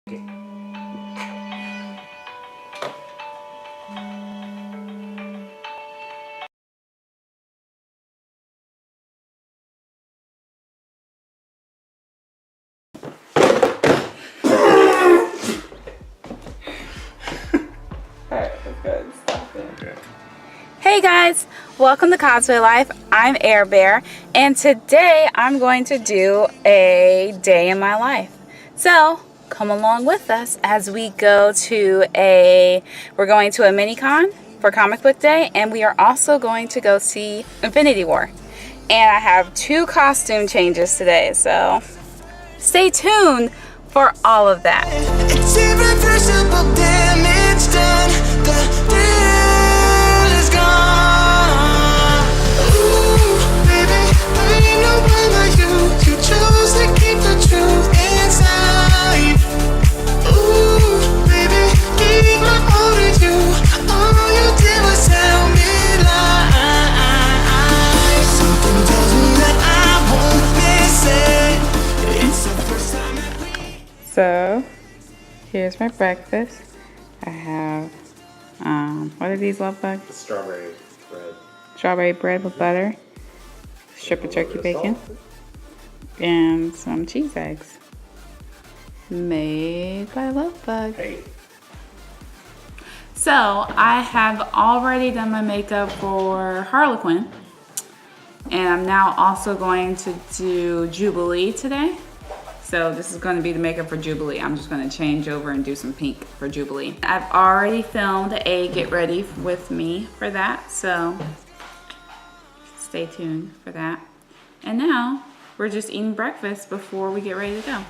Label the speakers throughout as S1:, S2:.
S1: Hey guys, welcome to Cosplay Life. I'm Air Bear, and today I'm going to do a day in my life. So come along with us as we go to we're going to a mini-con for Comic Book Day, and we are also going to go see Infinity War. And I have 2 costume changes today, so stay tuned for all of that.
S2: It's irreversible damage done. The thrill is gone. Ooh, baby, there ain't no one like you. You chose to keep the truth inside. Ooh, baby, keep my all to you. All you did was tell me lies. Something tells me that I won't miss it. It's the first time that we.
S1: So here's my breakfast. I have, what are these, love bugs?
S3: Strawberry bread.
S1: Strawberry bread with butter, strip of turkey bacon, and some cheese eggs. Made by Love Bug.
S3: Hey.
S1: So I have already done my makeup for Harlequin, and I'm now also going to do Jubilee today. So this is going to be the makeup for Jubilee. I'm just going to change over and do some pink for Jubilee. I've already filmed a get ready with me for that, so stay tuned for that. And now we're just eating breakfast before we get ready to go.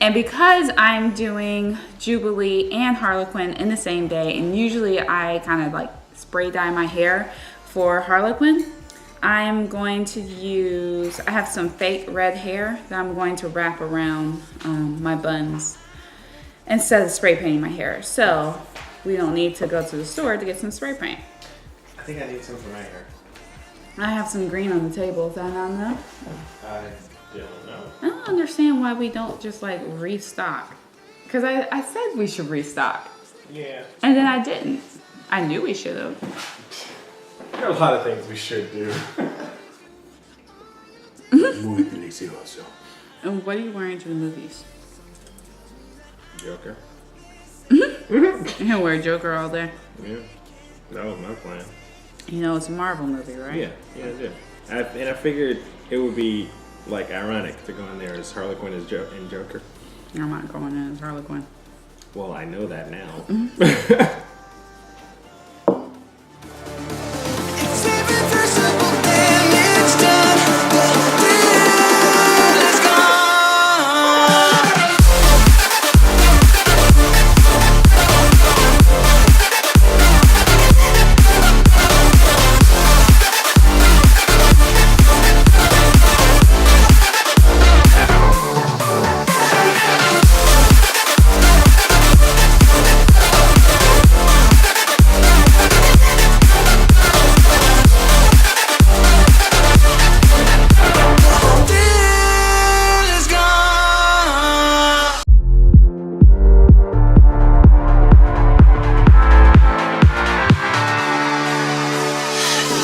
S1: And because I'm doing Jubilee and Harlequin in the same day, and usually I kind of like spray dye my hair for Harlequin, I'm going to use, I have some fake red hair that I'm going to wrap around my buns instead of spray painting my hair. So we don't need to go to the store to get some spray paint.
S3: I think I need some for my hair.
S1: I have some green on the table, is that not enough?
S3: I don't know.
S1: I don't understand why we don't just like restock. Because I said we should restock.
S3: Yeah.
S1: And then I didn't. I knew we should have.
S3: There are a lot of things we should do.
S1: And what are you wearing to the movies?
S3: Joker.
S1: You're gonna wear Joker all day.
S3: Yeah. That was my plan.
S1: You know it's a Marvel movie, right?
S3: Yeah, I did. And I figured it would be like ironic to go in there as Harlequin and Joker.
S1: I'm not going in as Harlequin.
S3: Well, I know that now.
S2: It's irreversible damage done. The thrill is gone.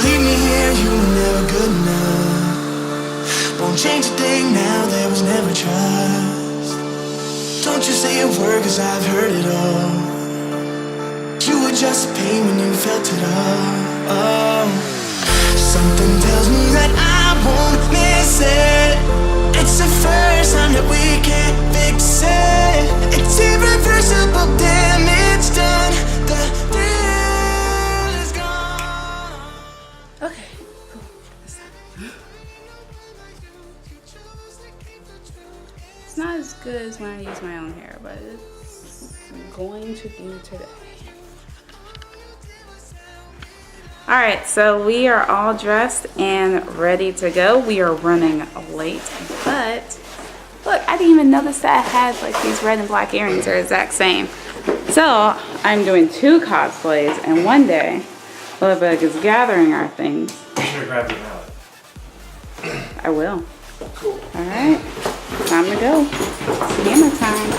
S2: Leave me here, you were never good enough. Won't change a thing now, there was never trust. Don't you say a word, cause I've heard it all. You were just pain when you felt it all. Oh. Something tells me that I won't miss it. It's the first time that we can't fix it. It's irreversible damage done. The thrill is gone.
S1: Okay, cool. This time. It's not as good as when I use my own hair, but it's going to do today. All right, so we are all dressed and ready to go. We are running late, but look, I didn't even notice that I had like these red and black earrings are the exact same. So I'm doing 2 cosplays, and one day, Love Bug is gathering our things.
S3: You should grab your mallet.
S1: I will.
S3: Cool.
S1: All right, time to go. It's hammer time.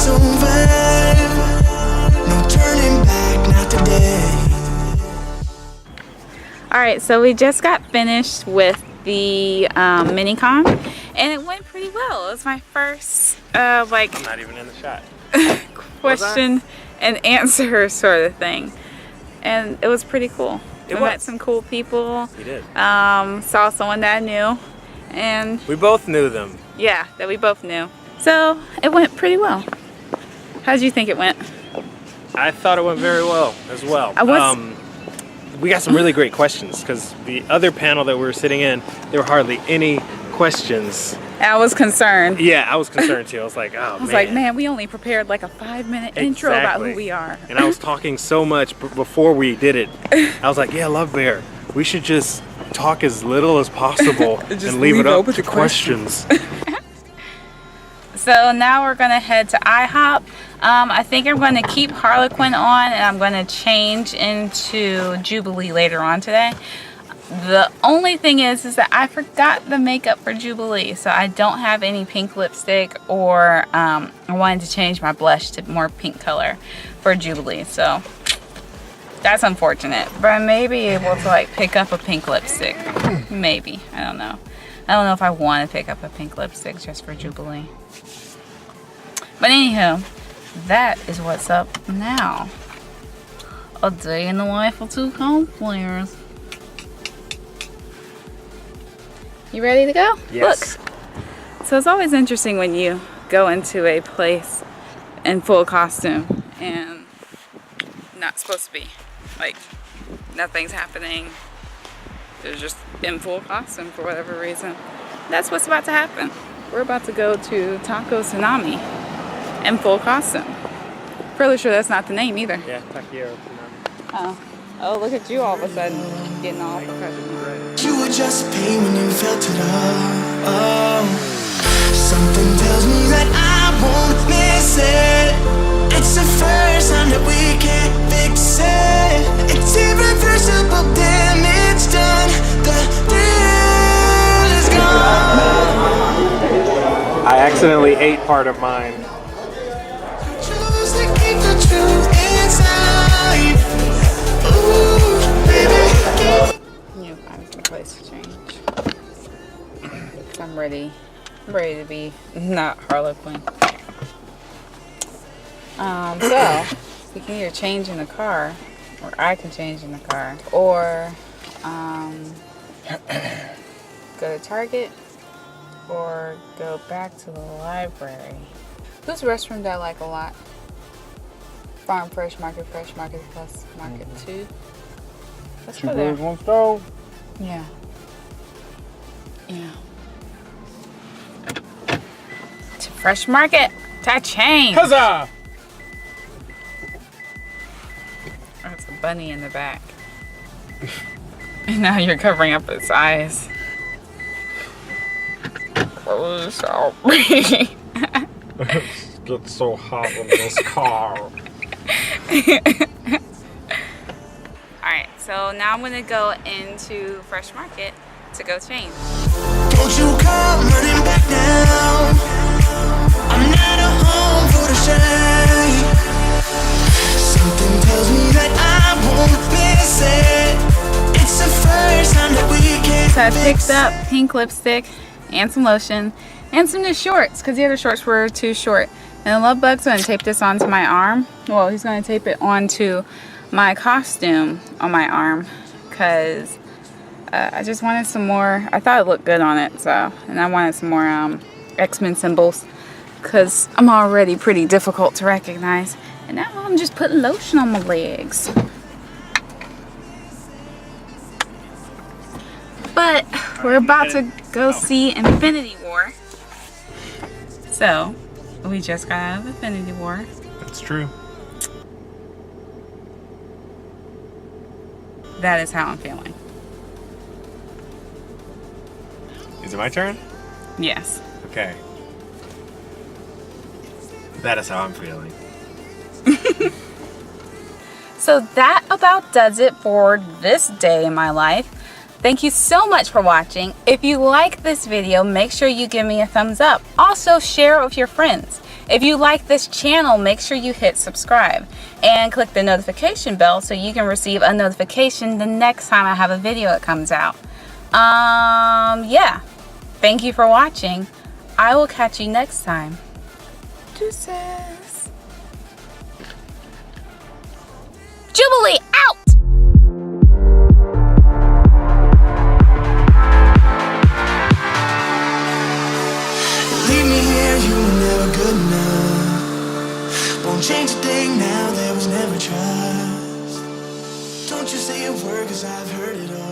S2: survive. No turning back, not today.
S1: Alright, so we just got finished with the mini-con, and it went pretty well. It was my first like
S3: I'm not even in the shot.
S1: question and answer sort of thing, and it was pretty cool. We met some cool people.
S3: We did.
S1: Saw someone that I knew, and
S3: We both knew them.
S1: yeah, that we both knew. So it went pretty well. How did you think it went?
S3: I thought it went very well as well. We got some really great questions because the other panel that we were sitting in, there were hardly any questions.
S1: I was concerned.
S3: Yeah, I was concerned too. I was like, oh man.
S1: I was like, man, we only prepared like a 5-minute intro about who we are.
S3: And I was talking so much before we did it. I was like, yeah, Love Bear, we should just talk as little as possible and leave it up to questions.
S1: So now we're gonna head to IHOP. I think I'm gonna keep Harlequin on, and I'm gonna change into Jubilee later on today. The only thing is that I forgot the makeup for Jubilee, so I don't have any pink lipstick, or I wanted to change my blush to more pink color for Jubilee, so that's unfortunate. But I may be able to like pick up a pink lipstick, maybe. I don't know. I don't know if I want to pick up a pink lipstick just for Jubilee. But anywho, that is what's up now. A day in the life of two cosplayers. You ready to go?
S3: Yes.
S1: Look. So it's always interesting when you go into a place in full costume and not supposed to be. Like, nothing's happening. They're just in full costume for whatever reason. That's what's about to happen. We're about to go to Taco Tsunami in full costume. Fairly sure that's not the name either.
S3: Yeah, Takio.
S1: Oh, look at you all of a sudden getting all professional.
S2: You were just pain when you felt it all. Something tells me that I won't miss it. It's the first time that we can't fix it. It's irreversible damage done. The thrill is gone.
S3: I accidentally ate part of mine.
S2: Choose to keep the truth inside. Ooh, baby.
S1: You find some place to change. I'm ready. I'm ready to be not Harlequin. So we can either change in the car, or I can change in the car, or go to Target, or go back to the library. Whose restroom do I like a lot? Farm Fresh Market Plus Market 2. Let's go there.
S3: One stove.
S1: Yeah. Yeah. To Fresh Market. To change.
S3: Huzzah!
S1: That's a bunny in the back. And now you're covering up its eyes. Oh, so pretty.
S3: It's so hot in this car.
S1: Alright, so now I'm gonna go into Fresh Market to go change.
S2: Don't you come running back now. I'm not a home for the shade. Something tells me that I won't miss it. It's the first time that we can't
S1: So I picked
S2: fix
S1: up pink lipstick and some lotion and some new shorts because the other shorts were too short. And Love Bug's gonna tape this onto my arm. Well, he's gonna tape it onto my costume on my arm because I just wanted some more. I thought it looked good on it, so, and I wanted some more X-Men symbols because I'm already pretty difficult to recognize. And now I'm just putting lotion on my legs. But we're about to go see Infinity War. So, we just got out of Infinity War.
S3: That's true.
S1: That is how I'm feeling.
S3: Is it my turn?
S1: Yes.
S3: Okay. That is how I'm feeling.
S1: So that about does it for this day in my life. Thank you so much for watching. If you like this video, make sure you give me a thumbs up. Also, share it with your friends. If you like this channel, make sure you hit subscribe and click the notification bell so you can receive a notification the next time I have a video that comes out. Yeah. Thank you for watching. I will catch you next time. Deuces. Jubilee out!
S2: Leave me here, you were never good enough. Won't change a thing now, there was never trust. Don't you say a word, cause I've heard it all.